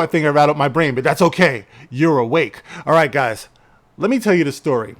I think I rattled my brain, but that's okay. You're awake. All right, guys, let me tell you the story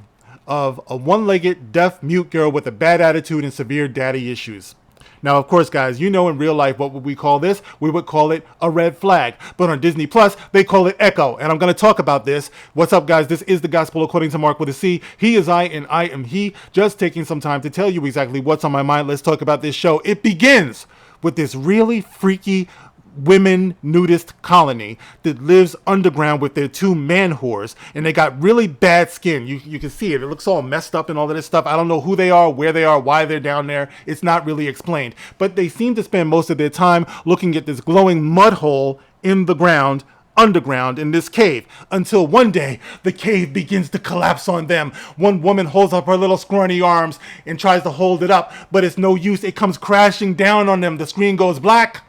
of a one-legged, deaf, mute girl with a bad attitude and severe daddy issues. Now, of course, guys, you know in real life, what would we call this? We would call it a red flag. But on Disney Plus, they call it Echo. And I'm going to talk about this. What's up, guys? This is the Gospel According to Mark with a C. He is I, and I am he. Just taking some time to tell you exactly what's on my mind. Let's talk about this show. It begins with this really freaky women nudist colony that lives underground with their two man whores, and they got really bad skin. You can see it. It looks all messed up and all of this stuff. I don't know who they are, where they are, why they're down there. It's not really explained. But they seem to spend most of their time looking at this glowing mud hole in the ground, underground in this cave, until one day the cave begins to collapse on them. One woman holds up her little scrawny arms and tries to hold it up, but it's no use. It comes crashing down on them. The screen goes black.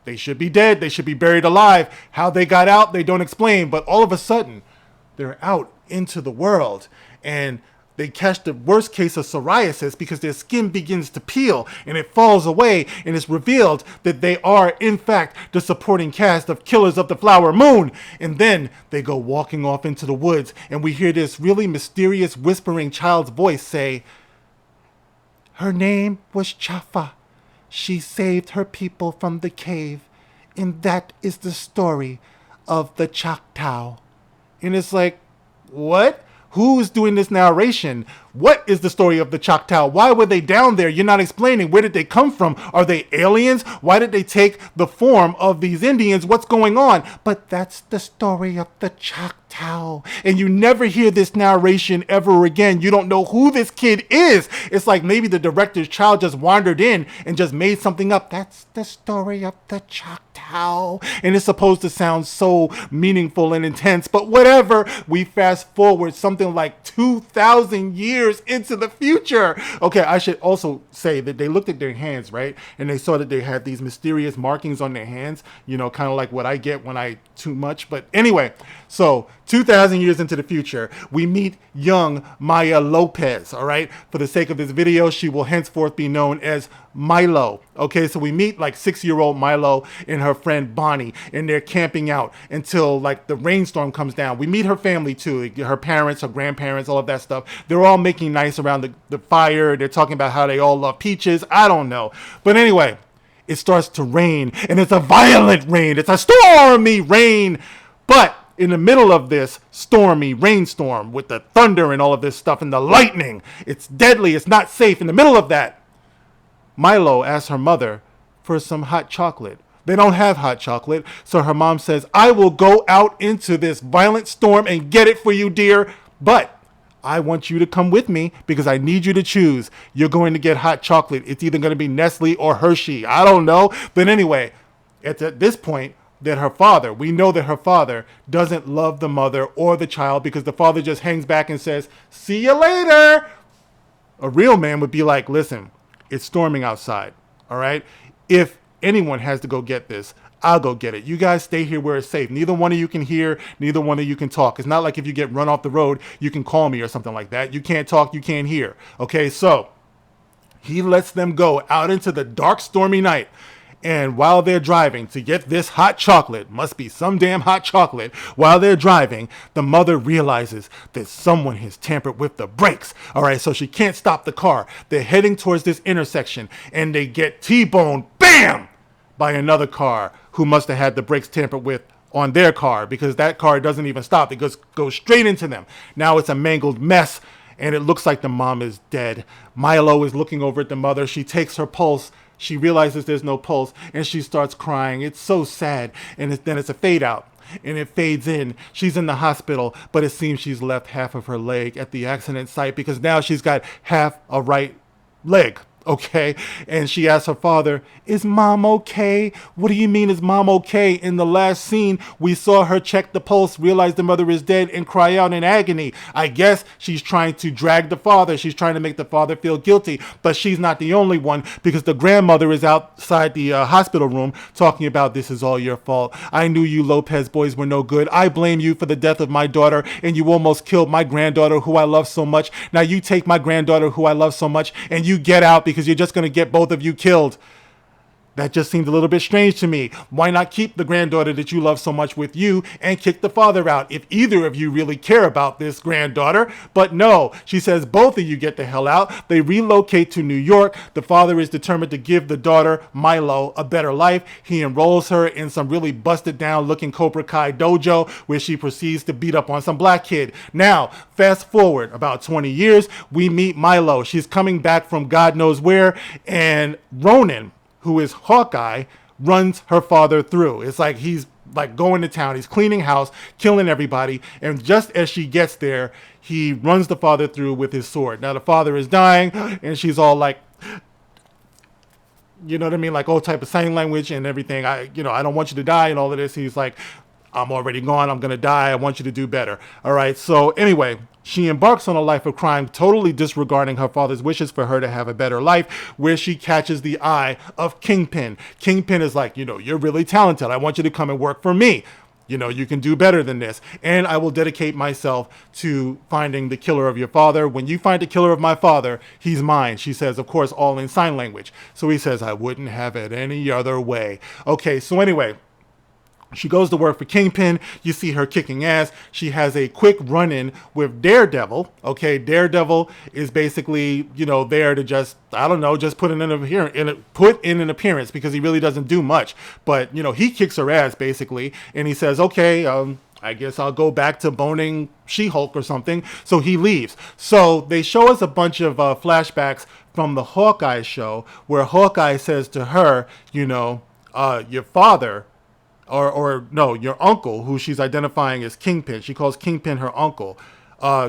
They should be dead. They should be buried alive. How they got out, they don't explain. But all of a sudden, they're out into the world. And they catch the worst case of psoriasis because their skin begins to peel and it falls away. And it's revealed that they are, in fact, the supporting cast of Killers of the Flower Moon. And then they go walking off into the woods. And we hear this really mysterious whispering child's voice say, "Her name was Chafa. She saved her people from the cave, and that is the story of the Choctaw." And it's like, what? Who's doing this narration? What is the story of the Choctaw? Why were they down there? You're not explaining. Where did they come from? Are they aliens? Why did they take the form of these Indians? What's going on? But that's the story of the Choctaw. And you never hear this narration ever again. You don't know who this kid is. It's like maybe the director's child just wandered in and just made something up. That's the story of the Choctaw. And it's supposed to sound so meaningful and intense, but whatever. We fast forward something like 2,000 years into the future. Okay, I should also say that they looked at their hands, right? And they saw that they had these mysterious markings on their hands, kind of like what I get when I too much. But anyway, so 2,000 years into the future, we meet young Maya Lopez, all right? For the sake of this video, she will henceforth be known as Milo. Okay, so we meet like 6-year-old Milo and her friend Bonnie, and they're camping out until like the rainstorm comes down. We meet her family too, her parents, her grandparents, all of that stuff. They're all making nice around the fire. They're talking about how they all love peaches. I don't know. But anyway, it starts to rain, and it's a violent rain. It's a stormy rain. But in the middle of this stormy rainstorm with the thunder and all of this stuff and the lightning, it's deadly. It's not safe. In the middle of that, Milo asks her mother for some hot chocolate. They don't have hot chocolate, so her mom says, "I will go out into this violent storm and get it for you, dear, but I want you to come with me because I need you to choose. You're going to get hot chocolate. It's either going to be Nestle or Hershey. I don't know." But anyway, at this point, we know that her father doesn't love the mother or the child because the father just hangs back and says, "See you later." A real man would be like, "Listen, it's storming outside, all right? If anyone has to go get this, I'll go get it. You guys stay here where it's safe. Neither one of you can hear. Neither one of you can talk. It's not like if you get run off the road, you can call me or something like that. You can't talk, you can't hear." Okay, so he lets them go out into the dark, stormy night. And while they're driving to get this hot chocolate, must be some damn hot chocolate, while they're driving, the mother realizes that someone has tampered with the brakes. All right, so she can't stop the car. They're heading towards this intersection, and they get T-boned, bam, by another car who must have had the brakes tampered with on their car, because that car doesn't even stop. It goes straight into them. Now it's a mangled mess, and it looks like the mom is dead. Milo is looking over at the mother. She takes her pulse. She realizes there's no pulse, and she starts crying. It's so sad. And then it's a fade out, and it fades in. She's in the hospital, but it seems she's left half of her leg at the accident site because now she's got half a right leg. Okay, and she asks her father, "Is mom okay?" "What do you mean, is mom okay?" In the last scene, we saw her check the pulse, realize the mother is dead, and cry out in agony. I guess she's trying to drag the father. She's trying to make the father feel guilty, but she's not the only one, because the grandmother is outside the hospital room talking about, "This is all your fault. I knew you Lopez boys were no good. I blame you for the death of my daughter, and you almost killed my granddaughter who I love so much. Now you take my granddaughter who I love so much, and you get out because you're just going to get both of you killed." That just seemed a little bit strange to me. Why not keep the granddaughter that you love so much with you and kick the father out if either of you really care about this granddaughter? But no, she says both of you get the hell out. They relocate to New York. The father is determined to give the daughter, Milo, a better life. He enrolls her in some really busted down looking Cobra Kai dojo where she proceeds to beat up on some black kid. Now, fast forward about 20 years, we meet Milo. She's coming back from God knows where, and Ronan, who is Hawkeye, runs her father through. It's like he's like going to town. He's cleaning house, killing everybody. And just as she gets there, he runs the father through with his sword. Now the father is dying and she's all like, you know what I mean? Like all type of sign language and everything. I don't want you to die and all of this. He's like, I'm already gone. I'm going to die. I want you to do better. All right. So anyway, she embarks on a life of crime, totally disregarding her father's wishes for her to have a better life, where she catches the eye of Kingpin. Kingpin is like, you're really talented. I want you to come and work for me. You can do better than this. And I will dedicate myself to finding the killer of your father. When you find the killer of my father, he's mine. She says, of course, all in sign language. So he says, I wouldn't have it any other way. Okay, so anyway, she goes to work for Kingpin. You see her kicking ass. She has a quick run-in with Daredevil. Okay, Daredevil is basically, there to just put in an appearance because he really doesn't do much. But, he kicks her ass basically, and he says, okay, I guess I'll go back to boning She-Hulk or something. So he leaves. So they show us a bunch of flashbacks from the Hawkeye show where Hawkeye says to her, your father, or no, your uncle, who she's identifying as Kingpin. She calls Kingpin her uncle.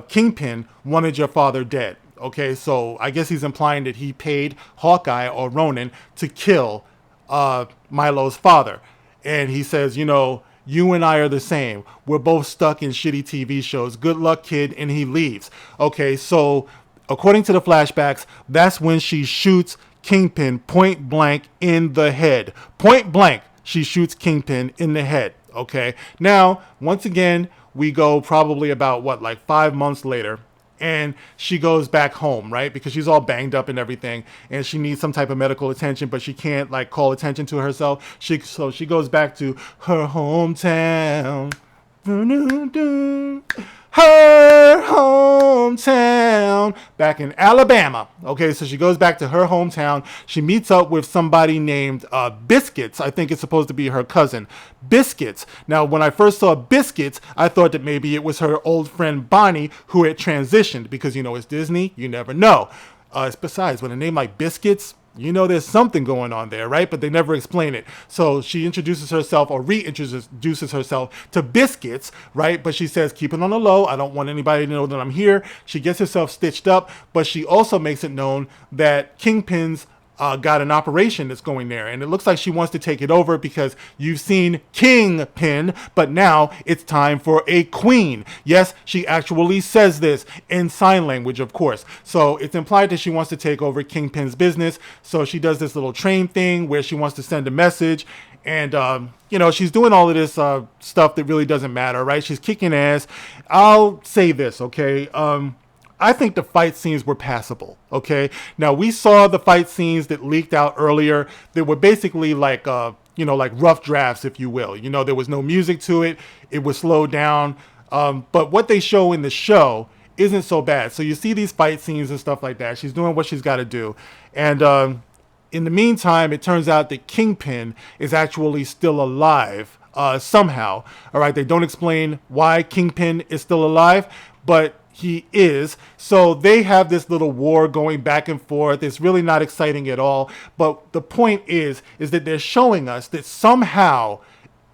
Kingpin wanted your father dead. Okay, so I guess he's implying that he paid Hawkeye or Ronan to kill Milo's father. And he says, you and I are the same. We're both stuck in shitty TV shows. Good luck, kid. And he leaves. Okay, so according to the flashbacks, that's when she shoots Kingpin point blank in the head. Point blank. She shoots Kingpin in the head. Okay. Now, once again, we go probably about 5 months later, and she goes back home, right? Because she's all banged up and everything, and she needs some type of medical attention, but she can't call attention to herself. So she goes back to her hometown. Her hometown back in Alabama. Okay, so she goes back to her hometown. She meets up with somebody named Biscuits. I think it's supposed to be her cousin, Biscuits. Now, when I first saw Biscuits, I thought that maybe it was her old friend Bonnie who had transitioned because, it's Disney. You never know. Besides, with a name like Biscuits, there's something going on there, right? But they never explain it. So she introduces herself or reintroduces herself to Biscuits, right? But she says, keep it on the low. I don't want anybody to know that I'm here. She gets herself stitched up, but she also makes it known that Kingpin's got an operation that's going there. And it looks like she wants to take it over because you've seen Kingpin, but now it's time for a queen. Yes, she actually says this in sign language, of course. So it's implied that she wants to take over Kingpin's business. So she does this little train thing where she wants to send a message. And, she's doing all of this stuff that really doesn't matter, right? She's kicking ass. I'll say this, okay? I think the fight scenes were passable, okay? Now, we saw the fight scenes that leaked out earlier. They were basically like rough drafts, if you will. There was no music to it. It was slowed down. But what they show in the show isn't so bad. So you see these fight scenes and stuff like that. She's doing what she's got to do. And in the meantime, it turns out that Kingpin is actually still alive somehow. All right, they don't explain why Kingpin is still alive, but he is. So they have this little war going back and forth. It's really not exciting at all. But the point is that they're showing us that somehow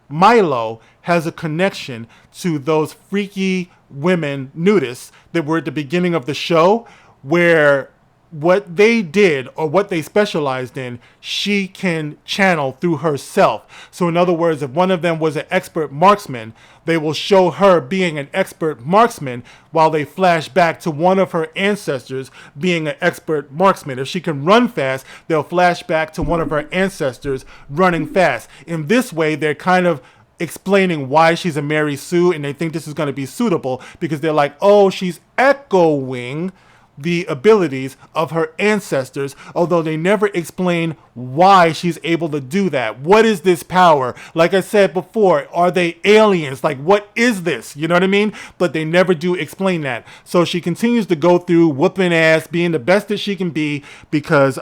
Milo has a connection to those freaky women nudists that were at the beginning of the show, where what they did or what they specialized in, she can channel through herself. So in other words, if one of them was an expert marksman, they will show her being an expert marksman while they flash back to one of her ancestors being an expert marksman. If she can run fast, they'll flash back to one of her ancestors running fast. In this way, they're kind of explaining why she's a Mary Sue, and they think this is going to be suitable because they're like, oh, she's echoing the abilities of her ancestors, although they never explain why she's able to do that. What is this power? Like I said before, are they aliens? Like, what is this? You know what I mean? But they never do explain that. So she continues to go through whooping ass, being the best that she can be because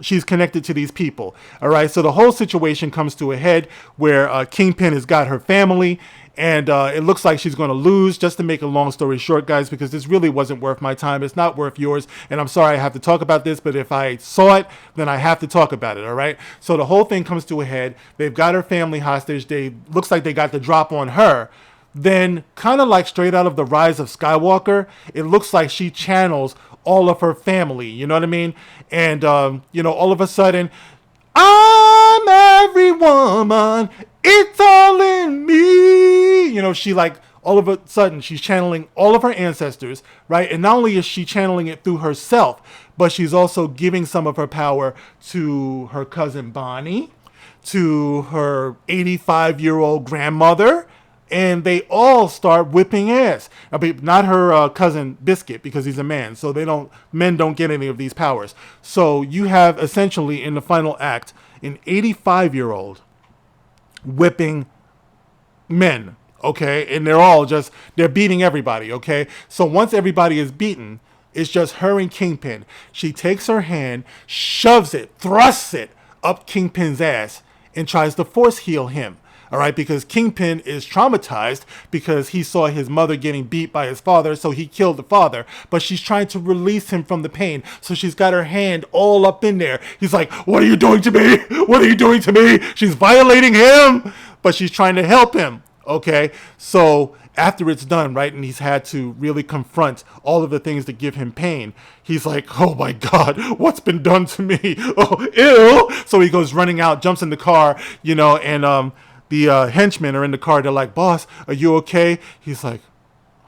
she's connected to these people. All right, so the whole situation comes to a head where Kingpin has got her family, and it looks like she's going to lose. Just to make a long story short, guys, because this really wasn't worth my time. It's not worth yours, and I'm sorry I have to talk about this, but if I saw it, then I have to talk about it, all right? So the whole thing comes to a head. They've got her family hostage. Looks like they got the drop on her. Then, kind of like straight out of The Rise of Skywalker, it looks like she channels all of her family, you know what I mean? And, all of a sudden, I'm every woman, it's all in me. She like, all of a sudden, she's channeling all of her ancestors, right? And not only is she channeling it through herself, but she's also giving some of her power to her cousin Bonnie, to her 85-year-old grandmother, and they all start whipping ass. I mean, not her cousin Biscuit, because he's a man, so men don't get any of these powers. So you have essentially in the final act an 85-year-old whipping men, okay? And they're beating everybody, okay? So once everybody is beaten, it's just her and Kingpin. She takes her hand, shoves it, thrusts it up Kingpin's ass, and tries to force heal him. All right, because Kingpin is traumatized because he saw his mother getting beat by his father, so he killed the father. But she's trying to release him from the pain, so she's got her hand all up in there. He's like, "What are you doing to me? What are you doing to me?" She's violating him, but she's trying to help him. Okay, so after it's done, right, and he's had to really confront all of the things that give him pain, he's like, "Oh my God, what's been done to me? Oh, ew!" So he goes running out, jumps in the car, and the henchmen are in the car. They're like, "Boss, are you okay?" He's like,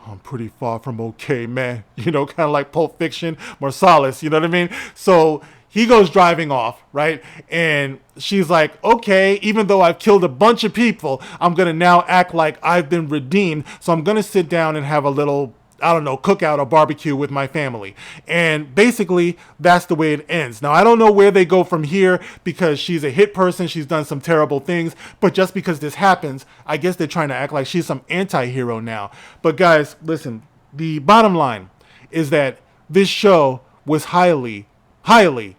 "I'm pretty far from okay, man." Kind of like Pulp Fiction, Marsalis, you know what I mean? So he goes driving off, right? And she's like, "Okay, even though I've killed a bunch of people, I'm going to now act like I've been redeemed. So I'm going to sit down and have a little, cookout or barbecue with my family." And basically, that's the way it ends. Now, I don't know where they go from here because she's a hit person. She's done some terrible things. But just because this happens, I guess they're trying to act like she's some anti-hero now. But guys, listen, the bottom line is that this show was highly, highly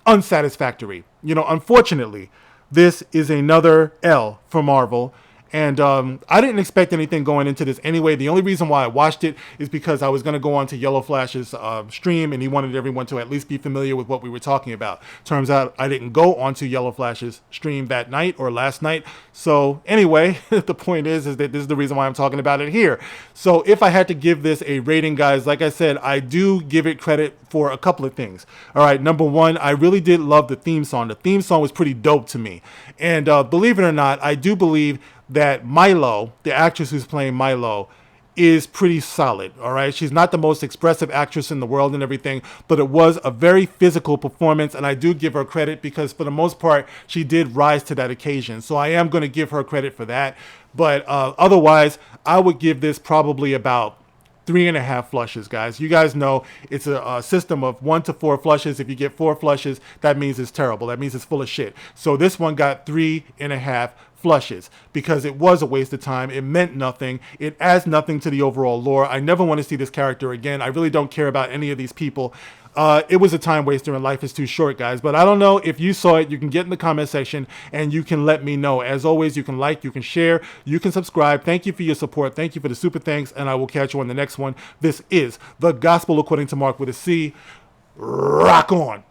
unsatisfactory. Unfortunately, this is another L for Marvel. And I didn't expect anything going into this anyway. The only reason why I watched it is because I was going to go on to Yellow Flash's stream, and he wanted everyone to at least be familiar with what we were talking about. Turns out I didn't go onto Yellow Flash's stream that night or last night. So anyway, the point is that this is the reason why I'm talking about it here. So if I had to give this a rating, guys, like I said, I do give it credit for a couple of things. All right, number one, I really did love the theme song. The theme song was pretty dope to me. And believe it or not, I do believe that Milo, the actress who's playing Milo, is pretty solid, all right? She's not the most expressive actress in the world and everything, but it was a very physical performance, and I do give her credit because for the most part, she did rise to that occasion. So I am going to give her credit for that. But otherwise, I would give this probably about 3.5 flushes, guys. You guys know it's a system of 1 to 4 flushes. If you get 4 flushes, that means it's terrible. That means it's full of shit. So this one got 3.5 flushes because it was a waste of time. It meant nothing. It adds nothing to the overall lore. I never want to see this character again. I really don't care about any of these people. It was a time waster and life is too short, guys. But I don't know if you saw it. You can get in the comment section and you can let me know. As always, you can like, you can share, you can subscribe. Thank you for your support. Thank you for the super thanks. And I will catch you on the next one. This is The Gospel According to Mark with a C. Rock on.